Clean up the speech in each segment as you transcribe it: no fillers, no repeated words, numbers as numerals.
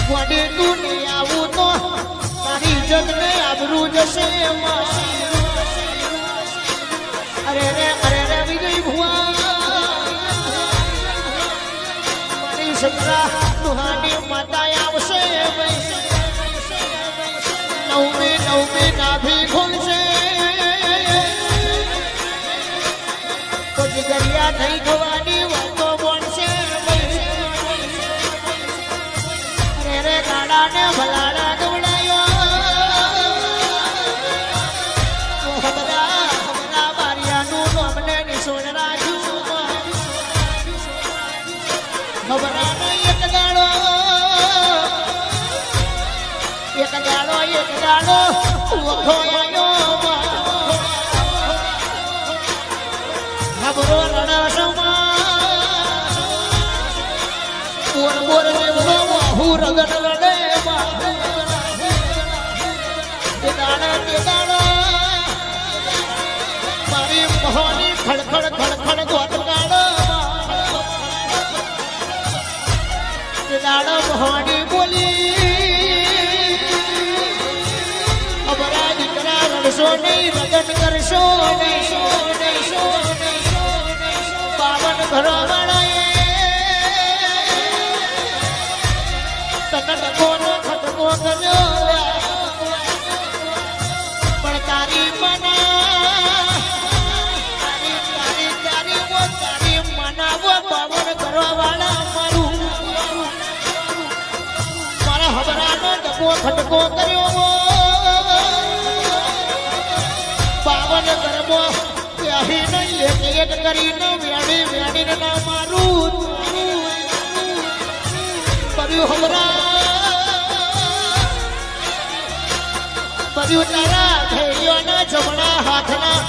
વડે તું નહીં આવું તો તારી ઇજ્જત ને આબરૂ જશે અરે રે વિજય ભુવા મારી સકરા તુહાની માતા આવશે નવમી નાભી ખોલશે તો જીગરિયા થઈ જવાની વાતો બોલશે રે ગાડા ને ભલાડા દવડાયો ખબરા બારિયાનું નોમને નિશોન રાખ્યું ખબરાનો એક દાડો વખો આવ્યો ખબરો રણસમાં બોર જેવડો વાહુ રગડ રડે તે દાડા મારી મહોની ખડખડ ગોટ ગાડો તે દાડા મહોની બોલી અબરા દીકરા રડશો નહીં રગડ કરશો બાવન ઘરો વાળાએ ખટકો કર્યો પણ તારી મનાવો બાવન કરવા વાળા મારા હબરાનો ડકો ખટકો કર્યો બાવન ગરબો ત્યાહી નહીં એક કરીને વેણીને ના મારું કર્યું હબરા બધું તારા થેલીઓના જમણા હાથના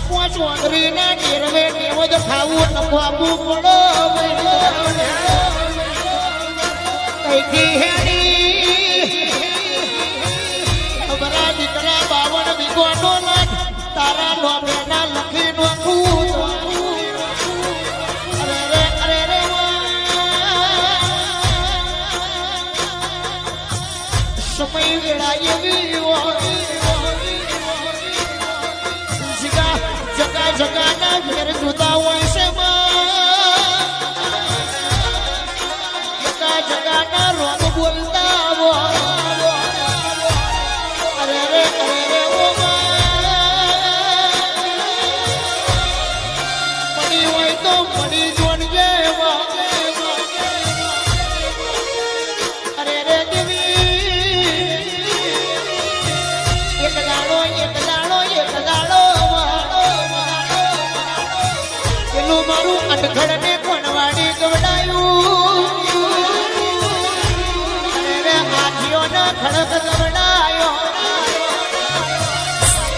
પાંચ વાંદરીના નેરવે નેવો જ ખાવું નખવાવું પડો કઈથી હેડી ખબરા દીકરા બાવન વિગોનો નાથ તારા લોભેના લખી નોખું અરે રે સમય વેળા એવી જગાના ઘેર જુદા હોય છે જગાના રોગ બોલતા અરે રે પડી હોય તો પડી જોડજે અરે રે દેવી એક દાડો મારું અટખડ ને કોણવાડી ગવડાયું અરે હાથીઓ ના ખડક ગવડાયો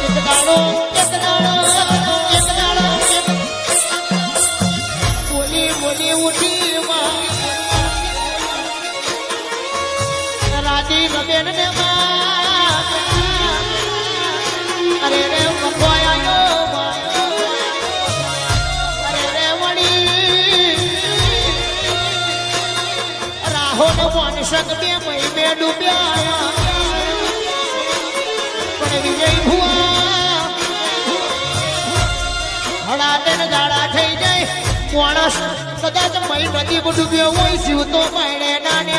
એક દાડો બોલી ઉઠી રાધી રબેન ને અરે રે મખવાયો શક બે મહિને ડૂબ્યા પણ વિજય ભુવા હળાદેન ગાળા થઈ જાય માણસ કદાચ મહી નદી ડૂબ્યો હોય જીવ તો પાડે નાને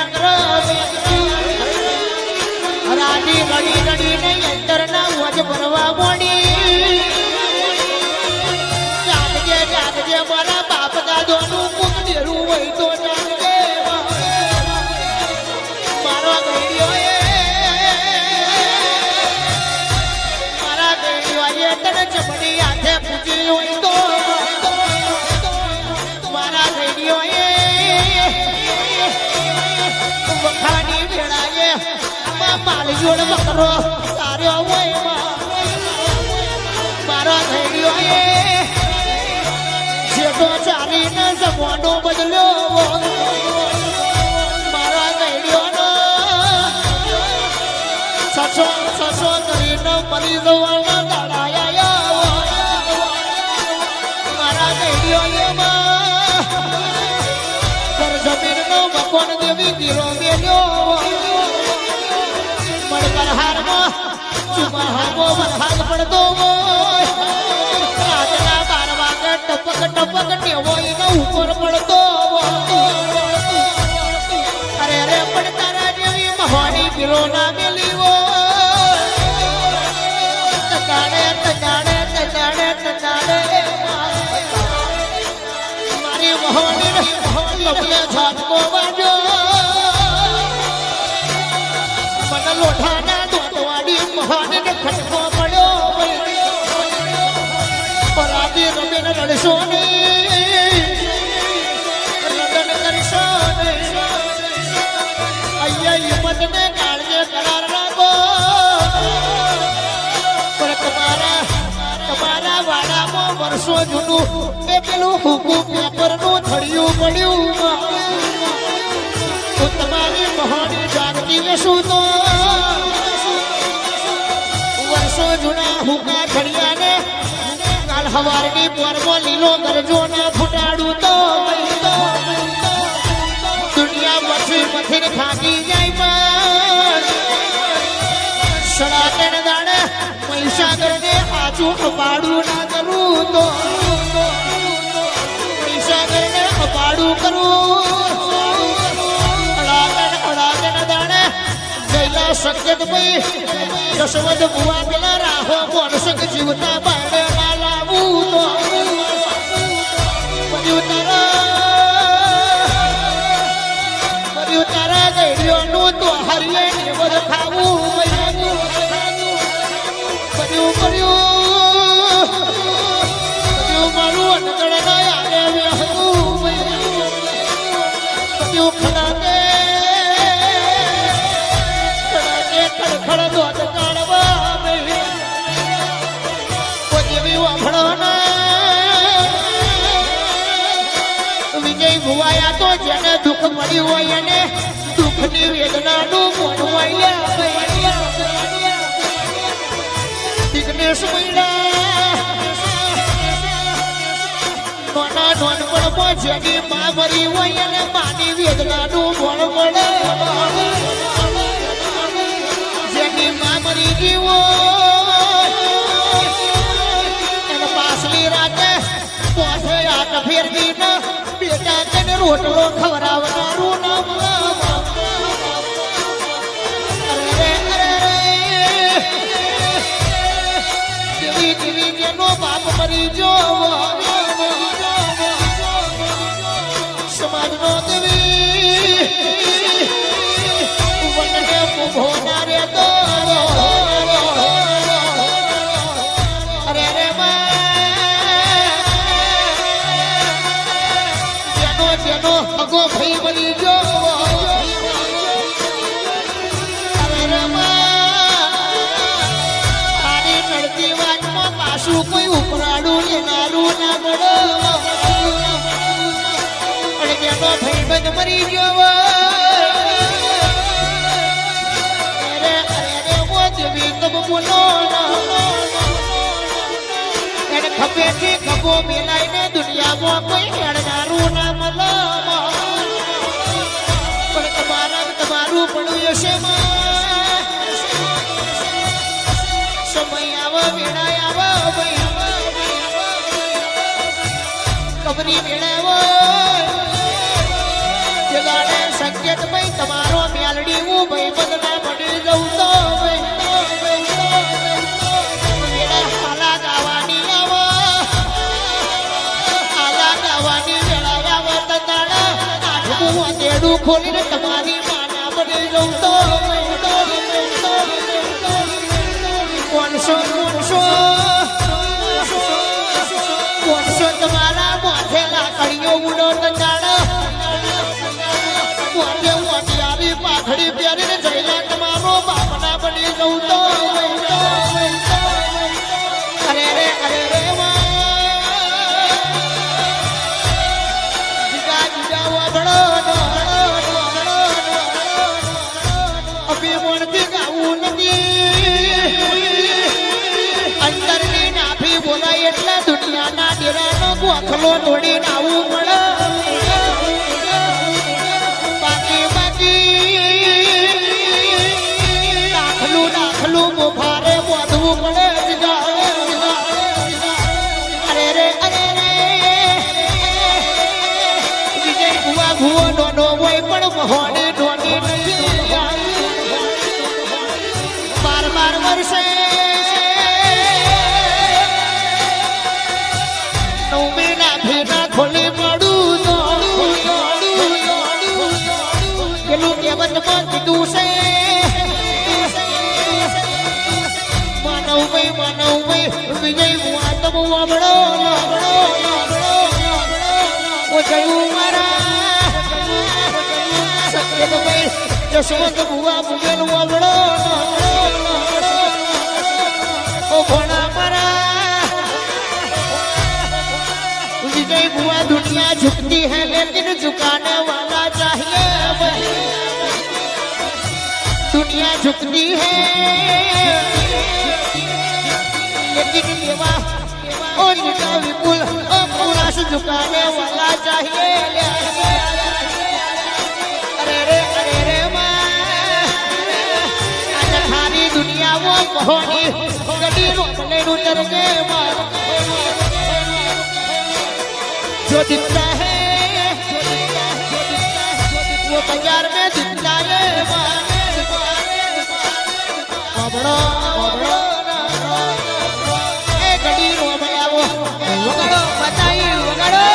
રાજી રડી ને અંતર ના વજ ભરવા મોડી જાગજે મારા બાપ દાદો નું મુખ ડેરું હોય તો જાગજે મારા ગઈડીઓ તને ચપડી હાથે જોડ બકરો તાર્યો હોય મારા ઘેડિયો એ જેઠો ચાલીને જમવાનો બદલ્યો મારા ઘેડિયોનો સસો કરીને મરી જવાના દાડાયા મારા ઘેડિયો એમાં ઘર જમીનનો મકોન દેવી દીરો મેલ્યો મળકર હારમાં ચુમાહામો વરહાદ પડતો રાતના 12 વાગે ટપક ટેવો એનો ઉપર પડતો અરે રે પણ તારા જેવી મહોની પીરો ના મેલી મારી મહોની લબલે ઝાટકો વાજો મને લોઠાના દોતવાડી મહોની ખટકો પડ્યો પરાદી રમીને રડશો લગ્ન કરશો અહીંયા હિંમતને કાળજે કરાર રાખો તમારા વાડામાં વર્ષો જૂનું એ પેલું હુકુમ પેપરનું થડિયું પડ્યું તો તમારી મહોની જાગતી લેશું તો વર્ષો જૂના હુકા થડિયાને કાલ હવારની પોરમાં લીલો ગરજો ના ફૂટાડું તો દુનિયા મથી ખાકી જાય સડાકે દાડે પૈસા કરીને આચું અપાડું ના કરું તો પૈસા કરીને અપાડું કરું અડાકે દાડે જયલા સજ્જત ભાઈ જસવંત બુવા પેલા રાહો મોનસક જીવતા બાળે ના લાવું તો કર્યું તારા ગેડિયોનું તો હરિયે નિવર ખાવું કર્યું મારું અનકળ ના આવે કર્યું ખડાકે ખડખડ દોત કાઢવા જેવી વાફળો વિજય ભુવાયા તો જેને દુઃખ મળ્યું હોય એને દુઃખની વેદનાનું મોઢવાયા દિગ્નેશ મહિલા નોનપણમાં જેની માં મરી હોય અને માની વેદનાનું ફળ મળે જેની માં મરી ગઈ એને પાછલી રાતે પોઠે આટ ફેરવી ને બેટા તેને રોટલો ખવડાવનારું નામ જેનો બાપ મરી જો સમાજનો દેવી વનને ઉભો ના રે તો અરે રે જેનો હગો ભાઈ મરી જો પાછું કોઈ ઉપરાડું લેનારું ના મળો અને જેનો ભાઈબંધ મરી ગયો અરે જેવી તમ બોલો એને ખભેથી ખભો મિલાઈને દુનિયામાં કોઈ હેડનારું ના મળો પણ તમારું પડ્યું હશે સમય આવો વેળા આવો કબરી મેળાવો જગાડે સંકેત ભાઈ તમારો મેલડી હું ભાઈ બદલા મળી જવું તો વેળા હાલા ગાવાની આવો હાલા ગાવાની વેળા આવો તતાડા આઠમું અંધેડું ખોલીને તમારી માના મળી જવું તો કોણસો તમારા મોઢેલા કડીઓ ઉડો તંજાડો મોઢે મોઢિયારી પાઘડી પહેરીને જઈલા તમારો બાપના બની ગોખલો તોડીને આવું પડે બાકી દાખલું બુખારે બોધવું પડે અરે રે વિજય ભુવા ભુવો નોનો હોય પણ મહોની નોની નથી 12 વર્ષે નવમીના ભેગા ખોલી પડું પેલું કહેવતમાં કીધું છે માનવ ભાઈ વિજય ભુવા તમ વાબડો ઓ જયું મારા સત્યત ભાઈ જશવંત ભુવા મુગેલ વાબડો ओ भोला मरा विजय बुआ दुनिया झुकती है लेकिन झुकाने वाला चाहिए दुनिया झुकती है लेकिन देवा ओ निका विपुल ओ पूरा से झुकाने वाला चाहिए अरे रे सारी दुनिया वो मोहनी गड्डी नु चल के जो दिखता है वो बाजार में दिखता है बाबड़ो ए गड्डी नु बनाओ वगड़ो बताइए वगड़ो